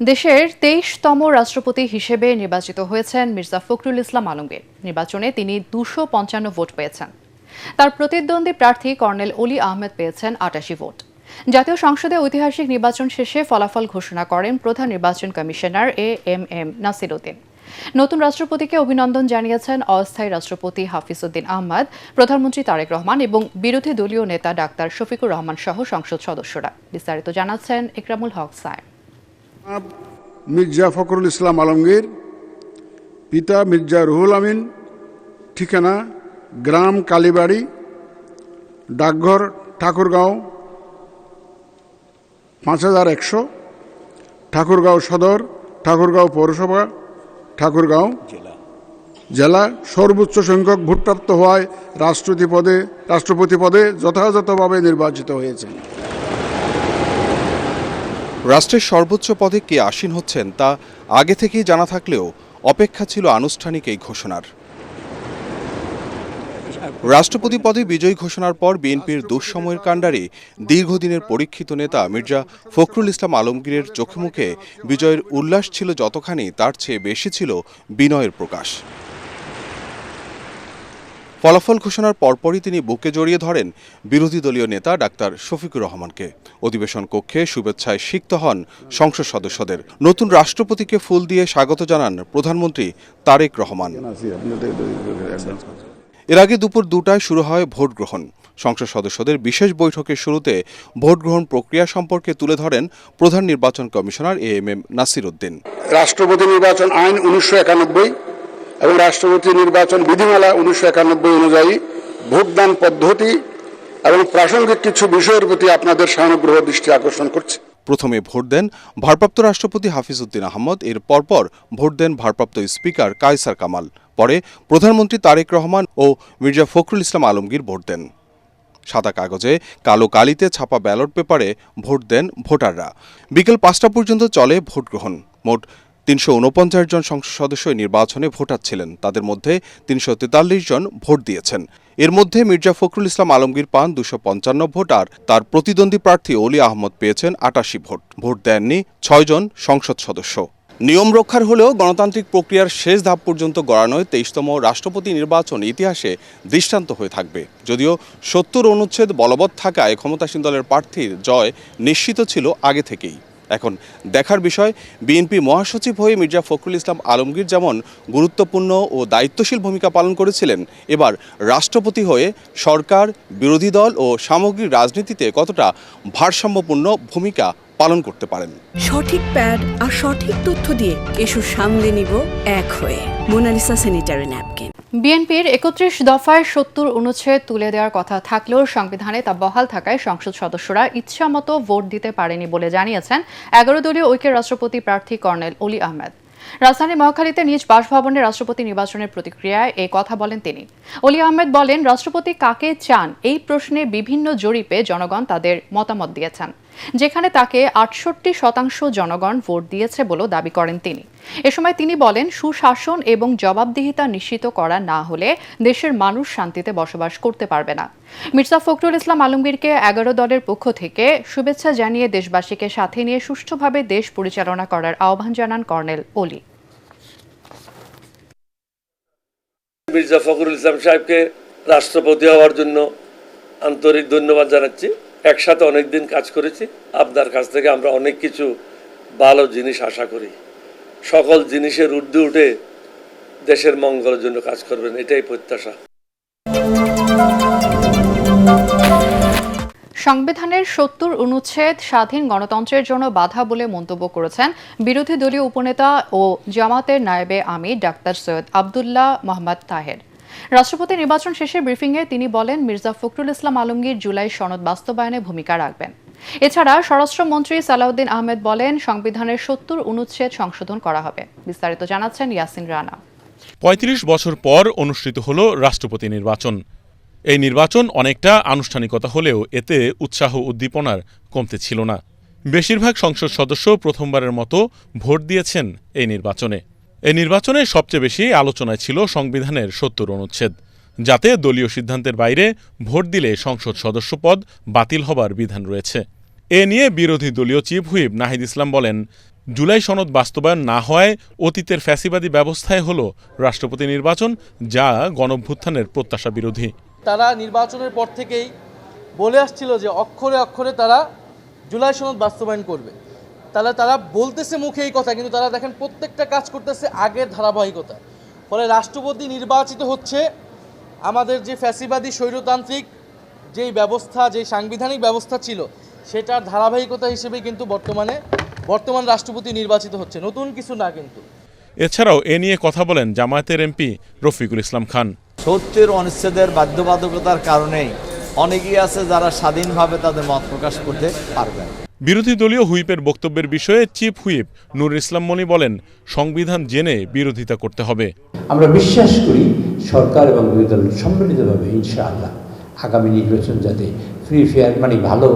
দেশের ২৩তম রাষ্ট্রপতি হিসেবে নির্বাচিত হয়েছেন মির্জা ফখরুল ইসলাম আলমগীর। নির্বাচনে তিনি ২৫৫ ভোট পেয়েছেন। তার প্রতিদ্বন্দ্বী প্রার্থী কর্নেল অলি আহমেদ পেয়েছেন ৮৮ ভোট। জাতীয় সংসদে ঐতিহাসিক নির্বাচন শেষে ফলাফল ঘোষণা করেন প্রধান নির্বাচন কমিশনার এএমএম নাসির উদ্দিন। নতুন রাষ্ট্রপতিকে অভিনন্দন জানিয়েছেন অস্থায়ী রাষ্ট্রপতি হাফিজ উদ্দিন আহমদ, প্রধানমন্ত্রী তারেক রহমান এবং বিরোধী দলীয় নেতা ডাক্তার শফিকুর রহমান সহ সংসদ সদস্যরা। বিস্তারিত জানাচ্ছেন ইকরামুল হক সায়েম। মির্জা ফখরুল ইসলাম আলমগীর, পিতা মির্জা রুহুল আমিন, ঠিকানা গ্রাম কালীবাড়ি, ডাকঘর ঠাকুরগাঁও ৫১০০, ঠাকুরগাঁও সদর, ঠাকুরগাঁও পৌরসভা, ঠাকুরগাঁও জেলা। সর্বোচ্চ সংখ্যক ভোটপ্রাপ্ত হওয়ায় রাষ্ট্রপতি পদে যথাযথভাবে নির্বাচিত হয়েছেন। রাষ্ট্রের সর্বোচ্চ পদে কে আসীন হচ্ছেন তা আগে থেকেই জানা থাকলেও অপেক্ষা ছিল আনুষ্ঠানিক এই ঘোষণার। রাষ্ট্রপতি পদে বিজয়ী ঘোষণার পর বিএনপির দুঃসময়ের কাণ্ডারি দীর্ঘদিনের পরীক্ষিত নেতা মির্জা ফখরুল ইসলাম আলমগীরের চোখে মুখে বিজয়ের উল্লাস ছিল যতখানি, তার চেয়ে বেশি ছিল বিনয়ের প্রকাশ। ফলাফল ঘোষণার পরপরই তিনি বুকে জড়িয়ে ধরেন বিরোধী দলীয় নেতা ডাক্তার শফিকুর রহমানকে। অধিবেশন কক্ষে শুভেচ্ছায় সিক্ত হন সংসদ সদস্যদের। নতুন রাষ্ট্রপতিকে ফুল দিয়ে স্বাগত জানান প্রধানমন্ত্রী তারেক রহমান। এর আগে দুপুর ২টায় শুরু হয় ভোট গ্রহণ। সংসদ সদস্যদের বিশেষ বৈঠকের শুরুতে ভোট গ্রহণ প্রক্রিয়া সম্পর্কে তুলে ধরেন প্রধান নির্বাচন কমিশনার এএমএম নাসির উদ্দিন। রাষ্ট্রপতি নির্বাচন আইন ১৯৯১ এবং রাষ্ট্রপতি নির্বাচন বিধিমালা ১৯৯১ অনুযায়ী ভোটদান পদ্ধতি এবং প্রাসঙ্গিক কিছু বিষয়ের প্রতি আপনাদের সানুগ্রহ দৃষ্টি আকর্ষণ করছে। প্রথমে ভোট দেন ভারপ্রাপ্ত রাষ্ট্রপতি হাফিজ উদ্দিন আহমদ, এর পরপর ভোট দেন ভারপ্রাপ্ত স্পিকার কায়সার কামাল। পরে প্রধানমন্ত্রী তারেক রহমান ও মির্জা ফখরুল ইসলাম আলমগীর ভোট দেন। সাদা কাগজে কালো কালিতে ছাপা ব্যালট পেপারে ভোট দেন ভোটাররা। বিকেল ৫টা পর্যন্ত চলে ভোট গ্রহণ। মোট ৩৪৯ জন সংসদ সদস্য নির্বাচনে ভোটার ছিলেন। তাদের মধ্যে ৩৪৩ জন ভোট দিয়েছেন। এর মধ্যে মির্জা ফখরুল ইসলাম আলমগীর পান ২৫৫ ভোট আর তার প্রতিদ্বন্দ্বী প্রার্থী অলি আহমদ পেয়েছেন ৮৮ ভোট। ভোট দেননি ৬ জন সংসদ সদস্য। নিয়ম রক্ষার হলেও গণতান্ত্রিক প্রক্রিয়ার শেষ ধাপ পর্যন্ত গড়ানোয় ২৩তম রাষ্ট্রপতি নির্বাচন ইতিহাসে দৃষ্টান্ত হয়ে থাকবে। যদিও ৭০ অনুচ্ছেদ বলবৎ থাকায় ক্ষমতাসীন দলের প্রার্থীর জয় নিশ্চিত ছিল আগে থেকেই। এখন দেখার বিষয়, বিএনপি মহাসচিব হয়ে মির্জা ফখরুল ইসলাম আলমগীর যেমন গুরুত্বপূর্ণ ও দায়িত্বশীল ভূমিকা পালন করেছিলেন, এবার রাষ্ট্রপতি হয়ে সরকার, বিরোধী দল ও সামগ্রিক রাজনীতিতে কতটা ভারসাম্যপূর্ণ ভূমিকা পালন করতে পারেন। সঠিক প্যাড আর সঠিক তথ্য দিয়ে এসব সামলে নিব এক হয়ে। Monalisa sanitary napkin. বিএনপির ৩১ দফায় ৭০ অনুচ্ছেদ তুলে দেওয়ার কথা থাকলেও সংবিধানে তা বহাল থাকায় সংসদ সদস্যরা ইচ্ছামতো ভোট দিতে পারেনি বলে জানিয়েছেন ১১ দলীয় ঐক্যের রাষ্ট্রপতি প্রার্থী কর্নেল অলি আহমেদ। রাজধানীর মহাখালীতে নিজ বাসভবনে রাষ্ট্রপতি নির্বাচনের প্রতিক্রিয়ায় এই কথা বলেন তিনি। অলি আহমেদ বলেন, রাষ্ট্রপতি কাকে চান এই প্রশ্নে বিভিন্ন জরিপে জনগণ তাদের মতামত দিয়েছেন, যেখানে তাকে ৬৮% জনগণ ভোট দিয়েছে বলেও দাবি করেন তিনি। এ সময় তিনি বলেন, সুশাসন এবং জবাবদিহিতা নিশ্চিত করা না হলে দেশের মানুষ শান্তিতে বসবাস করতে পারবে না। মির্জা ফখরুল ইসলাম আলমগীরকে ১১ দলের পক্ষ থেকে শুভেচ্ছা জানিয়ে দেশবাসীকে সাথে নিয়ে সুষ্ঠুভাবে দেশ পরিচালনা করার আহ্বান জানান কর্নেল অলি। মির্জা ফখরুল ইসলাম সাহেবকে রাষ্ট্রপতি হওয়ার জন্য আন্তরিক ধন্যবাদ জানাচ্ছি। একসাথে অনেকদিন কাজ করেছি। আপনার কাছ থেকে আমরা অনেক কিছু ভালো জিনিস আশা করি। সকল জিনিসের ঊর্ধ্বে উঠে দেশের মঙ্গলের জন্য কাজ করবেন, এটাই প্রত্যাশা। সংবিধানের ৭০ অনুচ্ছেদ স্বাধীন গণতন্ত্রের জন্য বাধা বলে মন্তব্য করেছেন বিরোধী দলীয় উপনেতা ও জামাতের নায়েবে আমির ডাক্তার সৈয়দ আবদুল্লাহ মোহাম্মদ তাহের। রাষ্ট্রপতি নির্বাচন শেষে ব্রিফিংয়ে তিনি বলেন, মির্জা ফখরুল ইসলাম আলমগীর জুলাই সনদ বাস্তবায়নে ভূমিকা রাখবেন। এছাড়া স্বরাষ্ট্রমন্ত্রী সালাউদ্দিন আহমেদ বলেন, সংবিধানের ৭০ অনুচ্ছেদ সংশোধন করা হবে। বিস্তারিত জানাচ্ছেন ইয়াসিন রানা। ৩৫ বছর পর অনুষ্ঠিত হল রাষ্ট্রপতি নির্বাচন। এই নির্বাচন অনেকটা আনুষ্ঠানিকতা হলেও এতে উৎসাহ উদ্দীপনার কমতে ছিল না। বেশিরভাগ সংসদ সদস্য প্রথমবারের মতো ভোট দিয়েছেন এই নির্বাচনে। এই নির্বাচনে সবচেয়ে বেশি আলোচনায় ছিল সংবিধানের ৭০ অনুচ্ছেদ, যাতে দলীয় সিদ্ধান্তের বাইরে ভোট দিলে সংসদ সদস্য পদ বাতিল হবার বিধান রয়েছে। এ নিয়ে বিরোধী দলীয় চিফ হুইপ নাহিদ ইসলাম বলেন, জুলাই সনদ বাস্তবায়ন না হওয়ায় অতীতের ফ্যাসিবাদী ব্যবস্থায় হলো রাষ্ট্রপতি নির্বাচন, যা গণঅভ্যুত্থানের প্রত্যাশা বিরোধী। তারা নির্বাচনের পর থেকেই বলে আসছিল যে অক্ষরে অক্ষরে তারা জুলাই সনদ বাস্তবায়ন করবে। তারা বলতেছে মুখে এই কথা, কিন্তু তারা দেখেন প্রত্যেকটা কাজ করতেছে আগের ধারাবাহিকতা। ফলে রাষ্ট্রপতি নির্বাচিত হচ্ছে আমাদের যে ফ্যাসিবাদী স্বৈরতান্ত্রিক যেই ব্যবস্থা, যেই সাংবিধানিক ব্যবস্থা ছিল, সেটার ধারাবাহিকতা হিসেবে কিন্তু বর্তমান রাষ্ট্রপতি নির্বাচিত হচ্ছে, নতুন কিছু না। কিন্তু এছাড়াও এ নিয়ে কথা বলেন জামায়াতের এমপি রফিকুল ইসলাম খান। ৭০ অনুচ্ছেদের বাধ্যবাধকতার কারণেই অনেকেই আছে যারা স্বাধীনভাবে তাদের মত প্রকাশ করতে পারবে। বিরোধী দলীয় হুইপের বক্তব্যের বিষয়ে চিফ হুইপ নুরুল ইসলাম মনি বলেন, সংবিধান জেনে বিরোধিতা করতে হবে। আমরা বিশ্বাস করি সরকার এবং বিরোধী দল সম্মিলিতভাবে ইনশাআল্লাহ আগামী নির্বাচন যাতে ফ্রি ফেয়ার ভালো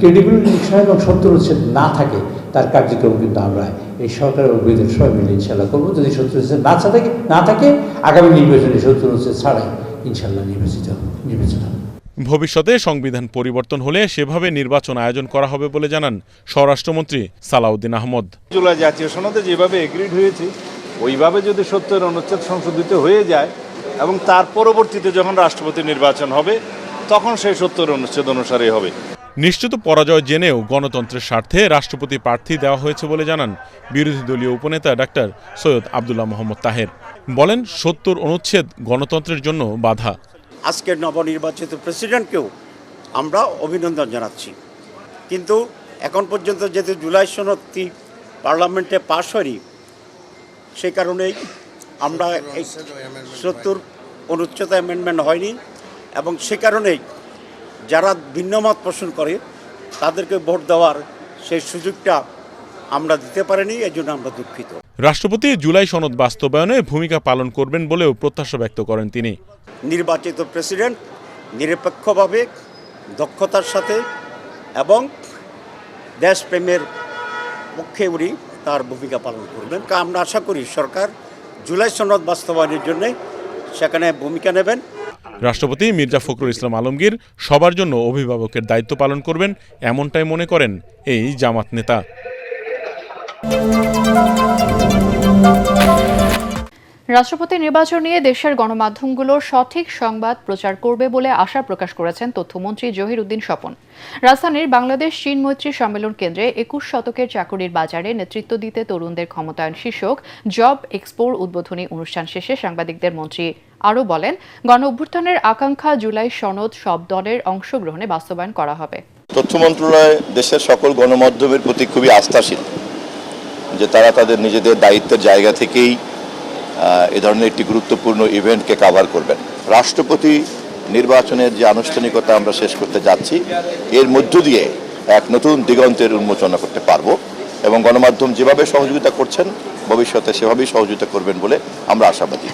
ক্রেডিবল ইলেকশন এবং ৭০ অনুচ্ছেদ না থাকে, তার কার্যক্রম কিন্তু আমরা এই সরকার এবং বিরোধী দল সবাই মিলে ইনশাআল্লাহ করবো। যদি ৭০ অনুচ্ছেদ না থাকে আগামী নির্বাচনে ৭০ অনুচ্ছেদ ছাড়াই ইনশাআল্লাহ নির্বাচন হবে। ভবিষ্যতে সংবিধান পরিবর্তন হলে সেভাবে নির্বাচন আয়োজন করা হবে বলে জানান স্বরাষ্ট্রমন্ত্রী সালাউদ্দিন আহমদ। জুলাই জাতীয় সনদে যেভাবে এগ্রিড হয়েছে ওইভাবে যদি ৭০ অনুচ্ছেদ সংশোধিত হয়ে যায় এবং তার পরবর্তীতে যখন রাষ্ট্রপতি নির্বাচন হবে তখন সেই ৭০ অনুচ্ছেদ অনুসারে হবে। নিশ্চিত পরাজয় জেনেও গণতন্ত্রের স্বার্থে রাষ্ট্রপতি প্রার্থী দেওয়া হয়েছে বলে জানান বিরোধী দলীয় উপনেতা ডাক্তার সৈয়দ আবদুল্লাহ মোহাম্মদ তাহের। বলেন, ৭০ অনুচ্ছেদ গণতন্ত্রের জন্য বাধা। আজকের নবনির্বাচিত প্রেসিডেন্টকেও আমরা অভিনন্দন জানাচ্ছি, কিন্তু এখন পর্যন্ত যেহেতু জুলাই সনদটি পার্লামেন্টে পাশ হয়নি, সেই কারণেই আমরা এই ৭০ অনুচ্ছেদ অ্যামেন্ডমেন্ট হয়নি এবং সে কারণেই যারা ভিন্নমত পোষণ করে তাদেরকে ভোট দেওয়ার সেই সুযোগটা আমরা দিতে পারিনি, এই জন্য আমরা দুঃখিত। রাষ্ট্রপতি জুলাই সনদ বাস্তবায়নে ভূমিকা পালন করবেন বলেও প্রত্যাশা ব্যক্ত করেন তিনি। নির্বাচিত প্রেসিডেন্ট নিরপেক্ষভাবে, দক্ষতার সাথে এবং দেশপ্রেমের পক্ষে উনি তার ভূমিকা পালন করবেন। আমরা আশা করি সরকার জুলাই সনদ বাস্তবায়নের জন্য সেখানে ভূমিকা নেবেন। রাষ্ট্রপতি মির্জা ফখরুল ইসলাম আলমগীর সবার জন্য অভিভাবকের দায়িত্ব পালন করবেন, এমনটাই মনে করেন এই জামাত নেতা। রাষ্ট্রপতি নির্বাচন নিয়ে দেশের গণমাধ্যমগুলো সঠিক সংবাদ প্রচার করবে বলে আশা প্রকাশ করেছেন তথ্যমন্ত্রী জহির উদ্দিন স্বপন। রাজধানীর বাংলাদেশ চীন মৈত্রী সম্মেলন কেন্দ্রে ২১ শতকের চাকুরির বাজারে নেতৃত্ব দিতে তরুণদের ক্ষমতায়ন শীর্ষক জব এক্সপোর উদ্বোধনী অনুষ্ঠান শেষে সাংবাদিকদের মন্ত্রী আরও বলেন, গণ অভ্যুত্থানের আকাঙ্ক্ষা জুলাই সনদ সব দলের অংশগ্রহণে বাস্তবায়ন করা হবে। তথ্য মন্ত্রণালয় দেশের সকল গণমাধ্যমের প্রতি খুবই আস্থাশীল যে তারা তাদের নিজেদের দায়িত্বের জায়গা থেকেই এ ধরনের একটি গুরুত্বপূর্ণ ইভেন্টকে কভার করবেন। রাষ্ট্রপতি নির্বাচনের যে আনুষ্ঠানিকতা আমরা শেষ করতে যাচ্ছি, এর মধ্য দিয়ে এক নতুন দিগন্তের উন্মোচন করতে পারবো এবং গণমাধ্যম যেভাবে সহযোগিতা করছেন ভবিষ্যতে সেভাবেই সহযোগিতা করবেন বলে আমরা আশাবাদী।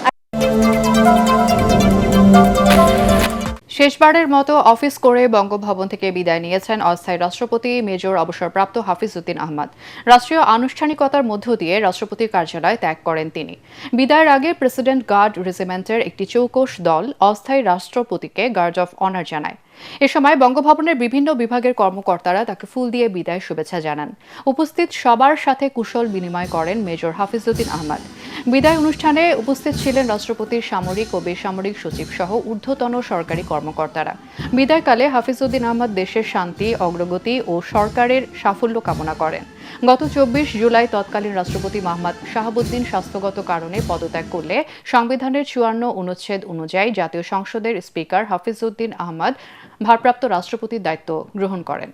শেষবারের মতো অফিস করে বঙ্গভবন থেকে বিদায় নিয়েছেন অস্থায়ী রাষ্ট্রপতি মেজর অবসরপ্রাপ্ত হাফিজ উদ্দিন আহমদ। রাষ্ট্রীয় আনুষ্ঠানিকতার মধ্য দিয়ে রাষ্ট্রপতির কার্যালয় ত্যাগ করেন তিনি। বিদায়ের আগে প্রেসিডেন্ট গার্ড রেজিমেন্টের একটি চৌকস দল অস্থায়ী রাষ্ট্রপতিকে গার্ড অফ অনার জানায়। এ সময় বঙ্গভবনের বিভিন্ন বিভাগের কর্মকর্তারা তাকে ফুল দিয়ে বিদায় শুভেচ্ছা জানান। উপস্থিত সবার সাথে কুশল বিনিময় করেন মেজর হাফিজ উদ্দিন আহমদ। বিদায় অনুষ্ঠানে উপস্থিত ছিলেন রাষ্ট্রপতির সামরিক ও বেসামরিক সচিব সহ ঊর্ধ্বতন সরকারি কর্মকর্তারা। বিদায়কালে হাফিজ উদ্দিন আহমদ দেশের শান্তি, অগ্রগতি ও সরকারের সাফল্য কামনা করেন। গত ২৪ জুলাই তৎকালীন রাষ্ট্রপতি মোহাম্মদ শাহাবুদ্দিন স্বাস্থ্যগত কারণে পদত্যাগ করলে সংবিধানের ৫৪ অনুচ্ছেদ অনুযায়ী জাতীয় সংসদের স্পিকার হাফিজ উদ্দিন আহমদ ভারপ্রাপ্ত রাষ্ট্রপতির দায়িত্ব গ্রহণ করেন।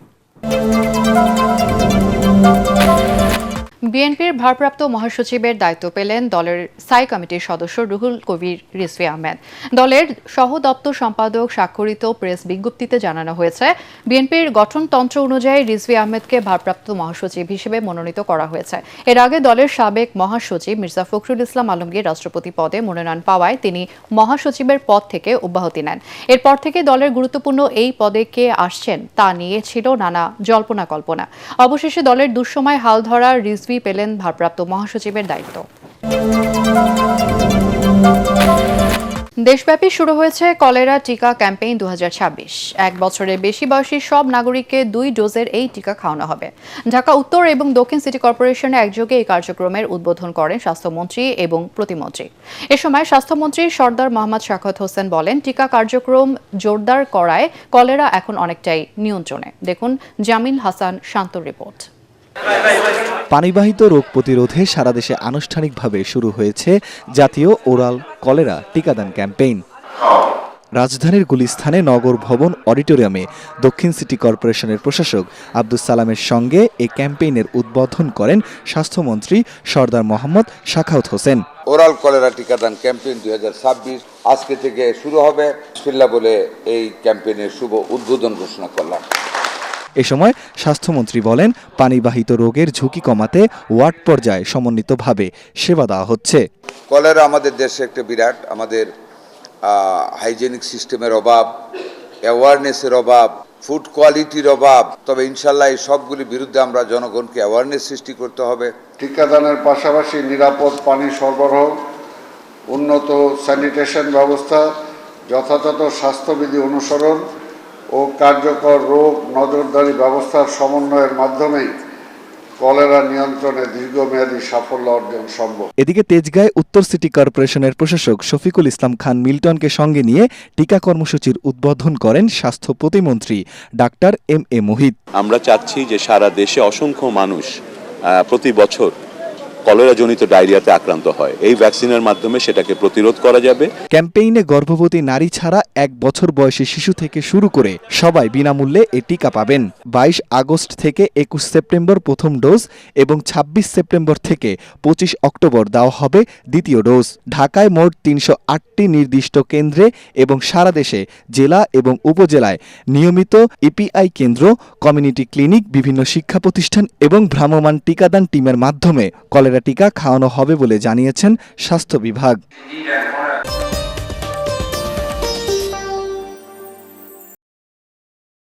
বিএনপির ভারপ্রাপ্ত মহাসচিবের দায়িত্ব পেলেন দলের স্থায়ী কমিটির সদস্য রুহুল কবির রিজভী আহমেদ। দলের সহ দপ্তর সম্পাদক স্বাক্ষরিত প্রেস বিজ্ঞপ্তিতে জানানো হয়েছে, বিএনপির গঠনতন্ত্র অনুযায়ী রিজভী আহমেদকে ভারপ্রাপ্ত মহাসচিব হিসেবে মনোনীত করা হয়েছে। এর আগে দলের সাবেক মহাসচিব মির্জা ফখরুল ইসলাম আলমগীর রাষ্ট্রপতি পদে মনোনয়ন পাওয়ায় তিনি মহাসচিবের পদ থেকে অব্যাহতি নেন। এরপর থেকে দলের গুরুত্বপূর্ণ এই পদে কে আসছেন তা নিয়ে ছিল নানা জল্পনা কল্পনা। অবশেষে দলের দুঃসময় হাল ধরা রিজভী পেলেন ভারপ্রাপ্ত মহাসচিবের দায়িত্ব। দেশব্যাপী শুরু হয়েছে কলেরা টিকা ক্যাম্পেইন 2026। 1 বছরের বেশি বয়সী সব নাগরিককে 2 ডোজের এই টিকা খাওয়ানো হবে। ঢাকা উত্তর এবং দক্ষিণ সিটি কর্পোরেশনে একযোগে এই কার্যক্রমের উদ্বোধন করেন স্বাস্থ্যমন্ত্রী এবং প্রতিমন্ত্রী। এ সময় স্বাস্থ্যমন্ত্রী সরদার মোহাম্মদ শাখাওয়াত হোসেন বলেন, টিকা কার্যক্রম জোরদার করায় কলেরা এখন অনেকটাই নিয়ন্ত্রণে। দেখুন জামিল হাসান শান্তর রিপোর্ট। পানিবাহিত রোগ প্রতিরোধে সারা দেশে আনুষ্ঠানিকভাবে শুরু হয়েছে জাতীয় ওরাল কলেরা টিকাদান ক্যাম্পেইন। রাজধানীর গুলিস্তানে নগর ভবন অডিটোরিয়ামে দক্ষিণ সিটি কর্পোরেশনের প্রশাসক আব্দুস সালামের সঙ্গে এই ক্যাম্পেইনের উদ্বোধন করেন স্বাস্থ্যমন্ত্রী সরদার মোহাম্মদ শাখাওয়াত হোসেন। ওরাল কলেরা টিকাদান ক্যাম্পেইন 2026 আজকে থেকে শুরু হবে বিসমিল্লাহ বলে এই ক্যাম্পেইনের শুভ উদ্বোধন ঘোষণা করলাম। এ সময় স্বাস্থ্যমন্ত্রী বলেন, পানিবাহিত রোগের ঝুঁকি কমাতে ওয়ার্ড পর্যায়ে সমন্বিতভাবে সেবা দেওয়া হচ্ছে। কলেরা আমাদের দেশে একটা বিরাট, আমাদের হাইজেনিক সিস্টেমের অভাব, অ্যাওয়ারনেসের অভাব, ফুড কোয়ালিটির অভাব। তবে ইনশাল্লাহ এই সবগুলির বিরুদ্ধে আমরা জনগণকে অ্যাওয়ারনেস সৃষ্টি করতে হবে। টিকাদানের পাশাপাশি নিরাপদ পানি সরবরাহ, উন্নত স্যানিটেশন ব্যবস্থা, যথাযথ স্বাস্থ্যবিধি অনুসরণ ও কার্যকর রোগ নজরদারি ব্যবস্থার সমন্বয়ের মাধ্যমেই কলেরা নিয়ন্ত্রণে দীর্ঘমেয়াদী সাফল্য অর্জন সম্ভব। এদিকে তেজগাঁয় উত্তর সিটি কর্পোরেশনের প্রশাসক শফিকুল ইসলাম খান মিল্টনকে সঙ্গে নিয়ে টিকা কর্মসূচির উদ্বোধন করেন স্বাস্থ্য প্রতিমন্ত্রী ডাক্তার এম.এ. মুহিত। আমরা চাচ্ছি যে সারা দেশে অসংখ্য মানুষ প্রতি বছর কলেরাজনিত ডায়রিয়াতে আক্রান্ত হয়। এই ভ্যাকসিনের মাধ্যমে সেটাকে প্রতিরোধ করা যাবে। ক্যাম্পেইনে গর্ভবতী নারী ছাড়া 1 বছর বয়সী শিশু থেকে শুরু করে সবাই বিনামূল্যে এই টিকা পাবেন। 22 আগস্ট থেকে 21 সেপ্টেম্বর প্রথম ডোজ এবং 26 সেপ্টেম্বর থেকে 25 অক্টোবর দেওয়া হবে দ্বিতীয় ডোজ। ঢাকায় মোট 308টি নির্দিষ্ট কেন্দ্রে এবং সারা দেশে জেলা এবং উপজেলায় নিয়মিত ইপিআই কেন্দ্র, কমিউনিটি ক্লিনিক, বিভিন্ন শিক্ষা প্রতিষ্ঠান এবং ভ্রাম্যমাণ টিকাদান টিমের মাধ্যমে কলেরা টিকা খাওয়ানো হবে বলে জানিয়েছেন স্বাস্থ্য বিভাগ।